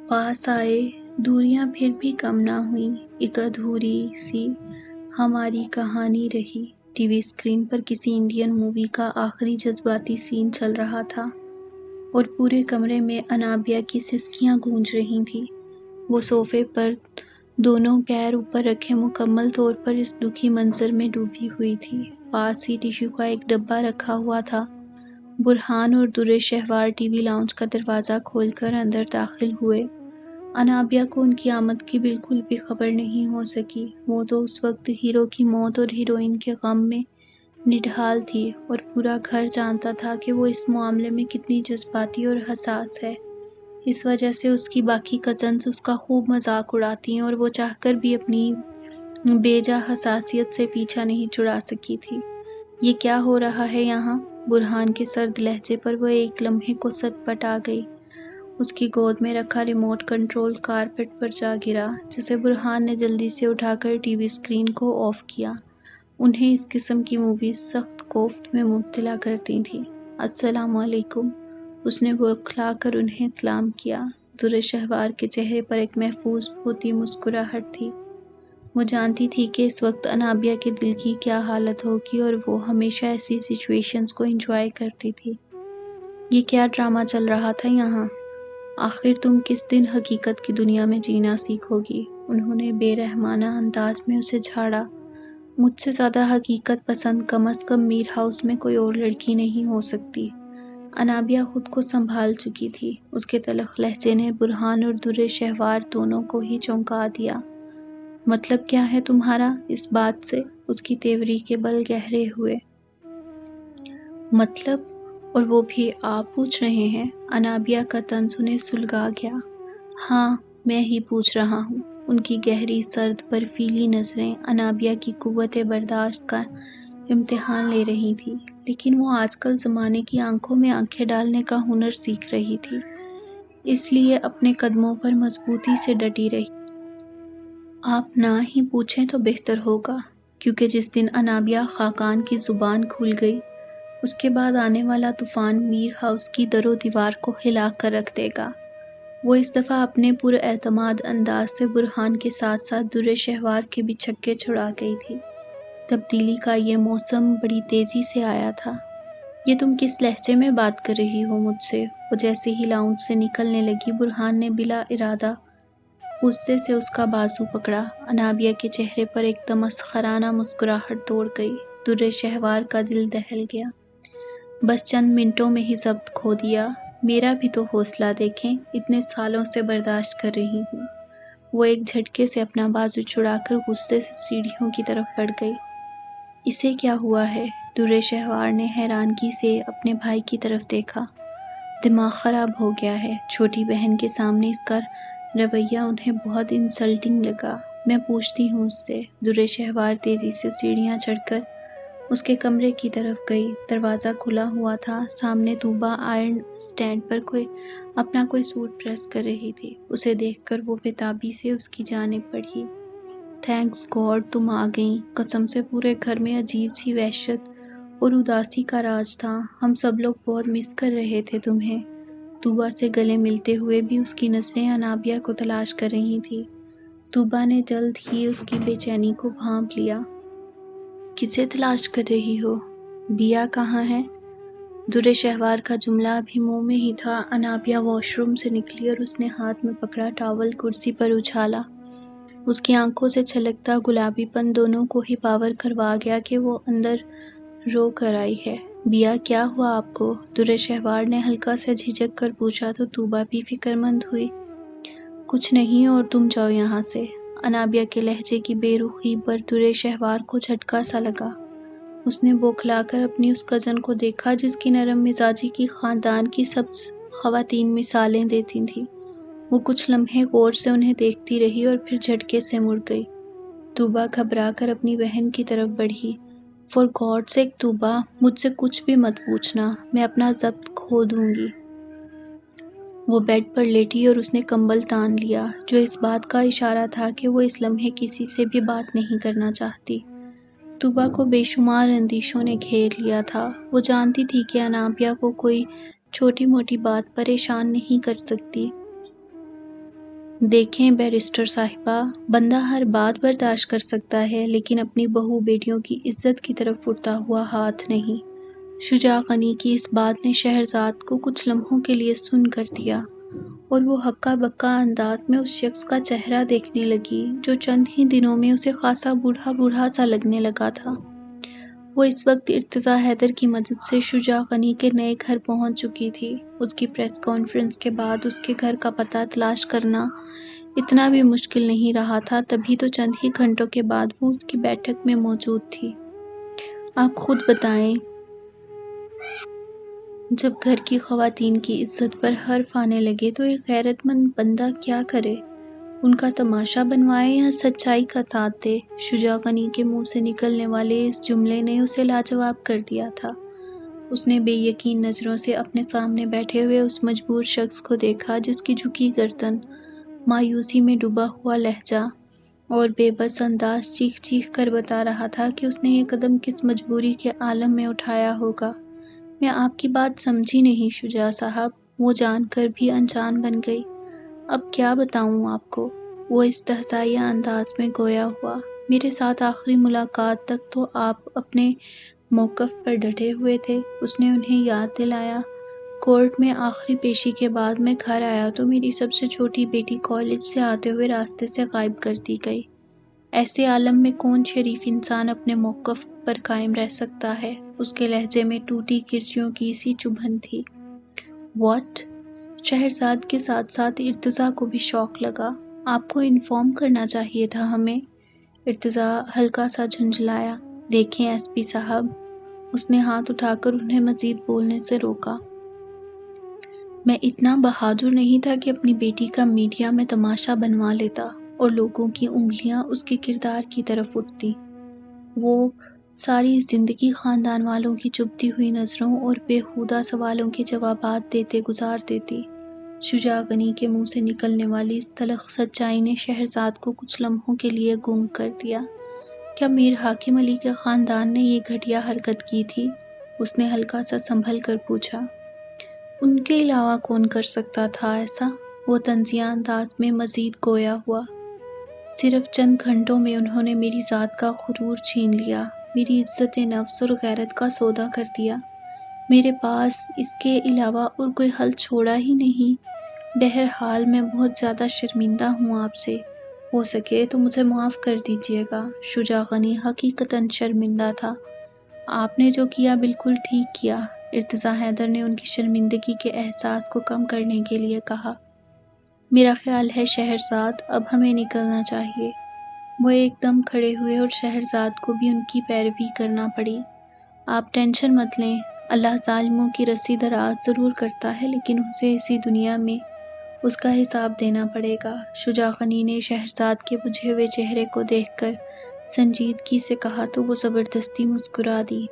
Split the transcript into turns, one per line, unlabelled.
पास आए, दूरियां फिर भी कम ना हुईं, एक अधूरी सी हमारी कहानी रही। टीवी स्क्रीन पर किसी इंडियन मूवी का आखिरी जज्बाती सीन चल रहा था और पूरे कमरे में अनाबिया की सिसकियां गूंज रही थीं। वो सोफे पर दोनों पैर ऊपर रखे मुकम्मल तौर पर इस दुखी मंजर में डूबी हुई थी। पास ही टिश्यू का एक डब्बा रखा हुआ था। बुरहान और दुर्रे शहवार टीवी लाउंज का दरवाज़ा खोलकर अंदर दाखिल हुए। अनाबिया को उनकी आमद की बिल्कुल भी खबर नहीं हो सकी। वो तो उस वक्त हीरो की मौत और हीरोइन के गम में निढाल थी और पूरा घर जानता था कि वो इस मामले में कितनी जज्बाती और हसास है। इस वजह से उसकी बाकी कज़न्स उसका खूब मजाक उड़ाती हैं और वो चाहकर भी अपनी बेजा हसासियत से पीछा नहीं छुड़ा सकी थी। ये क्या हो रहा है यहाँ? बुरहान के सर्द लहजे पर वो एक लम्हे को सटपट आ गई। उसकी गोद में रखा रिमोट कंट्रोल कारपेट पर जा गिरा, जिसे बुरहान ने जल्दी से उठाकर टीवी स्क्रीन को ऑफ किया। उन्हें इस किस्म की मूवीज सख्त कोफ्त में मुब्तला करती थी। अस्सलामु अलैकुम, उसने बौखलाकर उन्हें सलाम किया। दुर्रे शहवार के चेहरे पर एक महफूज होती मुस्कुराहट थी। वो जानती थी कि इस वक्त अनाबिया के दिल की क्या हालत होगी और वो हमेशा ऐसी सिचुएशंस को एंजॉय करती थी। ये क्या ड्रामा चल रहा था यहाँ? आखिर तुम किस दिन हकीकत की दुनिया में जीना सीखोगी? उन्होंने बेरहमाना अंदाज में उसे झाड़ा। मुझसे ज़्यादा हकीकत पसंद कम अज़ कम मीर हाउस में कोई और लड़की नहीं हो सकती। अनाबिया खुद को संभाल चुकी थी। उसके तलख लहजे ने बुरहान और दुर्रे शहवार दोनों को ही चौंका दिया। मतलब क्या है तुम्हारा इस बात से? उसकी तेवरी के बल गहरे हुए। मतलब? और वो भी आप पूछ रहे हैं? अनाबिया का तंज उन्हें सुलगा गया। हाँ, मैं ही पूछ रहा हूँ। उनकी गहरी सर्द बर्फीली नजरें अनाबिया की कुव्वत बर्दाश्त का इम्तिहान ले रही थी, लेकिन वो आजकल ज़माने की आंखों में आंखें डालने का हुनर सीख रही थी, इसलिए अपने कदमों पर मजबूती से डटी रही। आप ना ही पूछें तो बेहतर होगा, क्योंकि जिस दिन अनाबिया खाकान की ज़ुबान खुल गई, उसके बाद आने वाला तूफान मीर हाउस की दरो दीवार को हिला कर रख देगा। वो इस दफ़ा अपने पुरएतमाद अंदाज से बुरहान के साथ साथ दुर्रे शहवार के भी छक्के छुड़ा गई थी। तब्दीली का ये मौसम बड़ी तेज़ी से आया था। ये तुम किस लहजे में बात कर रही हो मुझसे? वो जैसे ही लाउंज से निकलने लगी, बुरहान ने बिला इरादा गुस्से से उसका बाजू पकड़ा। अनाबिया के चेहरे पर एक तमस्खराना मुस्कुराहट दौड़ गई। दुर्रे शहवार का दिल दहल गया। बस चंद मिनटों में ही ज़ब्त खो दिया। मेरा भी तो हौसला देखें, इतने सालों से बर्दाश्त कर रही हूँ। वो एक झटके से अपना बाजू छुड़ाकर गुस्से से सीढ़ियों की तरफ बढ़ गई। इसे क्या हुआ है? दुर्रे शहवार ने हैरानगी से अपने भाई की तरफ देखा। दिमाग खराब हो गया है। छोटी बहन के सामने इसका रवैया उन्हें बहुत इंसल्टिंग लगा। मैं पूछती हूँ उससे। दुर्रे शहवार तेजी से सीढ़ियाँ चढ़कर उसके कमरे की तरफ गई। दरवाज़ा खुला हुआ था। सामने तूबा आयरन स्टैंड पर अपना कोई सूट प्रेस कर रही थी। उसे देखकर वो बेताबी से उसकी जानिब बढ़ी। थैंक्स गॉड तुम आ गईं। कसम से पूरे घर में अजीब सी वहशत और उदासी का राज था। हम सब लोग बहुत मिस कर रहे थे तुम्हें। तूबा से गले मिलते हुए भी उसकी नज़रें अनाबिया को तलाश कर रही थी। तूबा ने जल्द ही उसकी बेचैनी को भांप लिया। किसे तलाश कर रही हो? बिया कहाँ है? दुर्रे शहवार का जुमला अभी मुंह में ही था। अनाबिया वॉशरूम से निकली और उसने हाथ में पकड़ा टॉवल कुर्सी पर उछाला। उसकी आंखों से छलकता गुलाबीपन दोनों को ही पावर करवा गया कि वो अंदर रो कर आई है। बिया क्या हुआ आपको? दुर्रे शहवार ने हल्का सा झिझक कर पूछा तो तूबा भी फिक्रमंद हुई। कुछ नहीं, और तुम जाओ यहाँ से। अनाबिया के लहजे की बेरुखी पर दुर्रे शहवार को झटका सा लगा। उसने बौखलाकर अपनी उस कज़न को देखा जिसकी नरम मिजाजी की खानदान की सब खवातीन मिसालें देती थीं। वो कुछ लम्हे गौर से उन्हें देखती रही और फिर झटके से मुड़ गई। तूबा घबरा कर अपनी बहन की तरफ बढ़ी। फॉर गॉड सेक तूबा, मुझसे कुछ भी मत पूछना, मैं अपना ज़ब्त खो दूंगी। वो बेड पर लेटी और उसने कंबल तान लिया, जो इस बात का इशारा था कि वो इस लम्हे किसी से भी बात नहीं करना चाहती। तूबा को बेशुमार अंदिशों ने घेर लिया था। वो जानती थी कि अनाबिया को कोई छोटी मोटी बात परेशान नहीं कर सकती। دیکھیں بیرسٹر صاحبہ، بندہ ہر بات برداشت کر سکتا ہے لیکن اپنی بہو بیٹیوں کی عزت کی طرف اٹھتا ہوا ہاتھ نہیں۔ شجاع غنی کی اس بات نے شہرزاد کو کچھ لمحوں کے لیے سن کر دیا اور وہ ہکا بکا انداز میں اس شخص کا چہرہ دیکھنے لگی جو چند ہی دنوں میں اسے خاصا بوڑھا بوڑھا سا لگنے لگا تھا۔ وہ اس وقت ارتضیٰ حیدر کی مدد سے شجاع غنی کے نئے گھر پہنچ چکی تھی۔ اس کی پریس کانفرنس کے بعد اس کے گھر کا پتہ تلاش کرنا اتنا بھی مشکل نہیں رہا تھا، تبھی تو چند ہی گھنٹوں کے بعد وہ اس کی بیٹھک میں موجود تھی۔ آپ خود بتائیں، جب گھر کی خواتین کی عزت پر حرف آنے لگے تو ایک غیرت مند بندہ کیا کرے؟ ان کا تماشا بنوائے یا سچائی کا ساتھ دے؟ شجاع غنی کے منہ سے نکلنے والے اس جملے نے اسے لاجواب کر دیا تھا۔ اس نے بے یقین نظروں سے اپنے سامنے بیٹھے ہوئے اس مجبور شخص کو دیکھا جس کی جھکی گردن، مایوسی میں ڈوبا ہوا لہجہ اور بے بس انداز چیخ چیخ کر بتا رہا تھا کہ اس نے یہ قدم کس مجبوری کے عالم میں اٹھایا ہوگا۔ میں آپ کی بات سمجھی نہیں شجاع صاحب، وہ جان کر بھی انجان بن گئی۔ اب کیا بتاؤں آپ کو؟ وہ استہزائیہ انداز میں گویا ہوا۔ میرے ساتھ آخری ملاقات تک تو آپ اپنے موقف پر ڈٹے ہوئے تھے، اس نے انہیں یاد دلایا۔ کورٹ میں آخری پیشی کے بعد میں گھر آیا تو میری سب سے چھوٹی بیٹی کالج سے آتے ہوئے راستے سے غائب کر دی گئی۔ ایسے عالم میں کون شریف انسان اپنے موقف پر قائم رہ سکتا ہے؟ اس کے لہجے میں ٹوٹی کرسیوں کی سی چبھن تھی۔ واٹ؟ شہرزاد کے ساتھ ساتھ ارتضیٰ کو بھی شوق لگا۔ آپ کو انفارم کرنا چاہیے تھا ہمیں۔ ارتضیٰ ہلکا سا جھنجھلایا۔ دیکھیں ایس پی صاحب، اس نے ہاتھ اٹھا کر انہیں مزید بولنے سے روکا۔ میں اتنا بہادر نہیں تھا کہ اپنی بیٹی کا میڈیا میں تماشا بنوا لیتا اور لوگوں کی انگلیاں اس کے کردار کی طرف اٹھتی۔ وہ ساری زندگی خاندان والوں کی چبھتی ہوئی نظروں اور بیہودہ سوالوں کے جوابات دیتے گزار دیتی۔ شجاع غنی کے منہ سے نکلنے والی اس تلخ سچائی نے شہرزاد کو کچھ لمحوں کے لیے گنگ کر دیا۔ کیا میر حاکم علی کے خاندان نے یہ گھٹیا حرکت کی تھی؟ اس نے ہلکا سا سنبھل کر پوچھا۔ ان کے علاوہ کون کر سکتا تھا ایسا؟ وہ طنزیہ انداز میں مزید گویا ہوا۔ صرف چند گھنٹوں میں انہوں نے میری ذات کا غرور چھین لیا، میری عزت نفس اور غیرت کا سودا کر دیا۔ میرے پاس اس کے علاوہ اور کوئی حل چھوڑا ہی نہیں۔ بہرحال میں بہت زیادہ شرمندہ ہوں آپ سے، ہو سکے تو مجھے معاف کر دیجیے گا۔ شجاع غنی حقیقتاً شرمندہ تھا۔ آپ نے جو کیا بالکل ٹھیک کیا، ارتضیٰ حیدر نے ان کی شرمندگی کے احساس کو کم کرنے کے لیے کہا۔ میرا خیال ہے شہرزاد اب ہمیں نکلنا چاہیے۔ وہ ایک دم کھڑے ہوئے اور شہرزاد کو بھی ان کی پیروی کرنا پڑی۔ آپ ٹینشن مت لیں، اللہ ظالموں کی رسی دراز ضرور کرتا ہے لیکن اسے اسی دنیا میں اس کا حساب دینا پڑے گا۔ شجاع غنی نے شہرزاد کے بجھے ہوئے چہرے کو دیکھ کر سنجیدگی سے کہا تو وہ زبردستی مسکرا دی۔